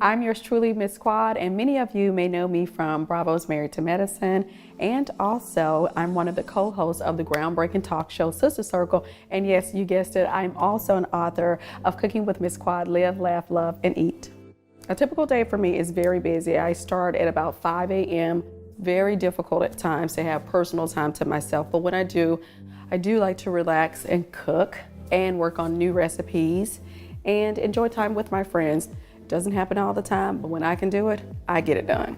I'm yours truly, Miss Quad, and many of you may know me from Bravo's Married to Medicine, and also I'm one of the co-hosts of the groundbreaking talk show Sister Circle, and yes, you guessed it, I'm also an author of Cooking with Miss Quad, Live, Laugh, Love, and Eat. A typical day for me is very busy. I start at about 5 a.m., very difficult at times to have personal time to myself, but when I do like to relax and cook and work on new recipes and enjoy time with my friends. Doesn't happen all the time, but when I can do it, I get it done.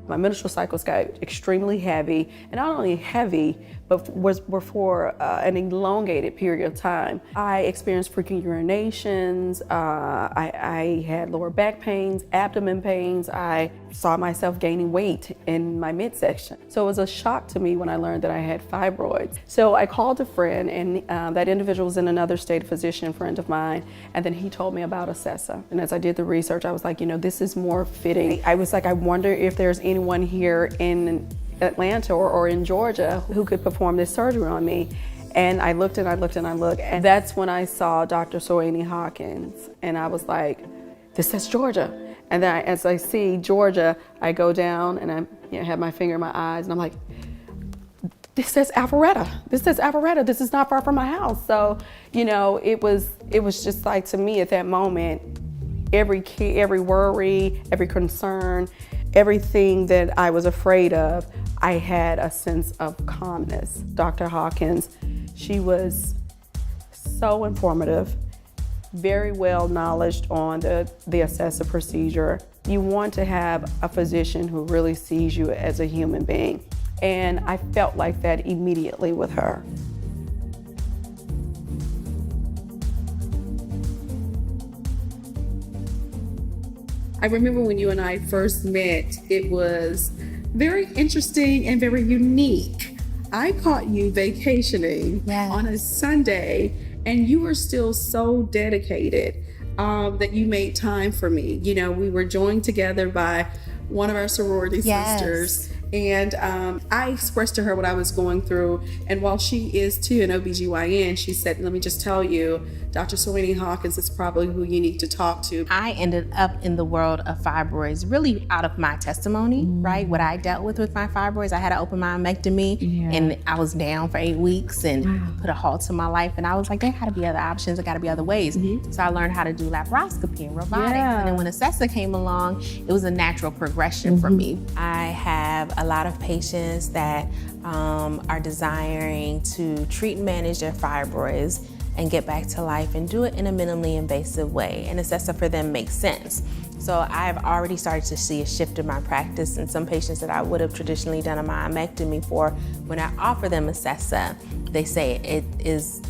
My menstrual cycles got extremely heavy, and not only heavy, but were for an elongated period of time. I experienced frequent urinations, I had lower back pains, abdomen pains, I saw myself gaining weight in my midsection. So it was a shock to me when I learned that I had fibroids. So I called a friend, and that individual was in another state, a physician friend of mine, and then he told me about Acessa. And as I did the research, I was like, this is more fitting. I was like, I wonder if there's anyone here in Atlanta or in Georgia who could perform this surgery on me. And I looked and I looked and I looked, and that's when I saw Dr. Soyini Hawkins, and I was like, this says Georgia. And then as I see Georgia, I go down and I have my finger in my eyes, and I'm like, this says Alpharetta. This says Alpharetta. This is not far from my house. So, it was just like, to me at that moment, every worry, every concern, everything that I was afraid of, I had a sense of calmness. Dr. Hawkins, she was so informative, very well knowledged on the Acessa procedure. You want to have a physician who really sees you as a human being. And I felt like that immediately with her. I remember when you and I first met, it was very interesting and very unique. I caught you vacationing on a Sunday, and you were still so dedicated that you made time for me. We were joined together by one of our sorority sisters. And I expressed to her what I was going through. And while she is too an OBGYN, she said, let me just tell you, Dr. Soyini Hawkins is probably who you need to talk to. I ended up in the world of fibroids really out of my testimony, right? What I dealt with my fibroids. I had an open myomectomy and I was down for 8 weeks and put a halt to my life. And I was like, there gotta be other options, there gotta be other ways. So I learned how to do laparoscopy and robotics. And then when Acessa came along, it was a natural progression for me. I have a lot of patients that are desiring to treat and manage their fibroids and get back to life and do it in a minimally invasive way. And Acessa for them makes sense. So I've already started to see a shift in my practice, and some patients that I would have traditionally done a myomectomy for, when I offer them Acessa, they say it is,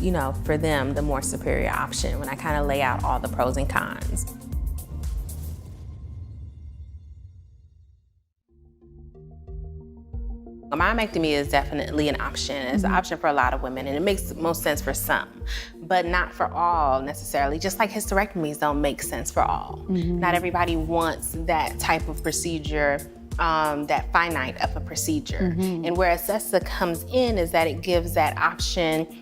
for them the more superior option when I kind of lay out all the pros and cons. A myomectomy is definitely an option. It's an option for a lot of women, and it makes most sense for some, but not for all necessarily. Just like hysterectomies don't make sense for all. Not everybody wants that type of procedure, that finite of a procedure. And where Acessa comes in is that it gives that option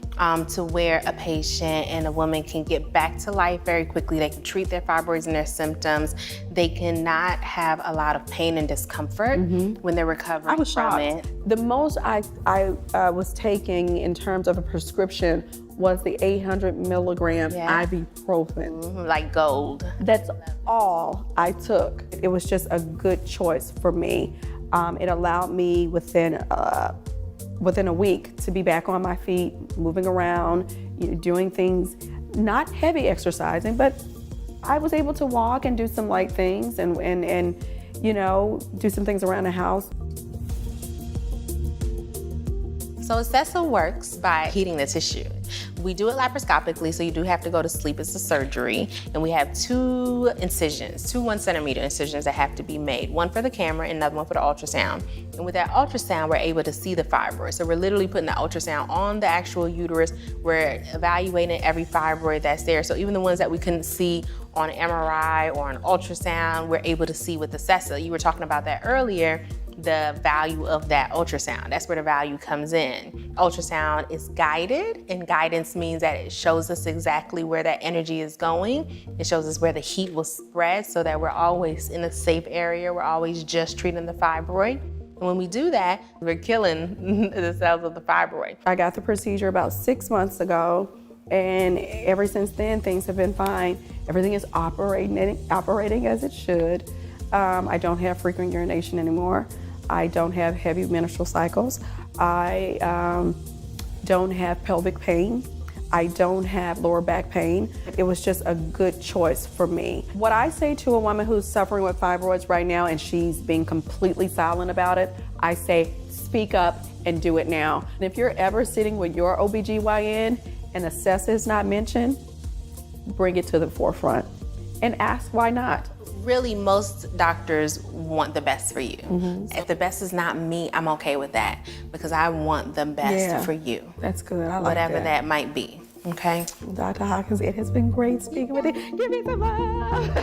to where a patient and a woman can get back to life very quickly. They can treat their fibroids and their symptoms. They cannot have a lot of pain and discomfort when they're recovering I was from shocked. it. The most I was taking in terms of a prescription was the 800 milligram ibuprofen. Like gold. That's all I took. It was just a good choice for me. It allowed me within a week to be back on my feet, moving around, doing things, not heavy exercising, but I was able to walk and do some light things and do some things around the house. So Acessa works by heating the tissue. We do it laparoscopically, so you do have to go to sleep. It's a surgery. And we have 2 incisions, 2 1-centimeter incisions that have to be made. One for the camera and another one for the ultrasound. And with that ultrasound, we're able to see the fibroid. So we're literally putting the ultrasound on the actual uterus. We're evaluating every fibroid that's there. So even the ones that we couldn't see on an MRI or an ultrasound, we're able to see with Acessa. You were talking about that earlier. the value of that ultrasound. That's where the value comes in. Ultrasound is guided, and guidance means that it shows us exactly where that energy is going. It shows us where the heat will spread so that we're always in a safe area. We're always just treating the fibroid. And when we do that, we're killing the cells of the fibroid. I got the procedure about 6 months ago, and ever since then, things have been fine. Everything is operating as it should. I don't have frequent urination anymore. I don't have heavy menstrual cycles. I don't have pelvic pain. I don't have lower back pain. It was just a good choice for me. What I say to a woman who's suffering with fibroids right now and she's being completely silent about it, I say, speak up and do it now. And if you're ever sitting with your OBGYN and Acessa is not mentioned, bring it to the forefront and ask why not. Really, most doctors want the best for you. If the best is not me, I'm okay with that because I want the best for you. That's good. I like whatever that. that might be. Okay. Dr. Hawkins, it has been great speaking with you. Give me some love.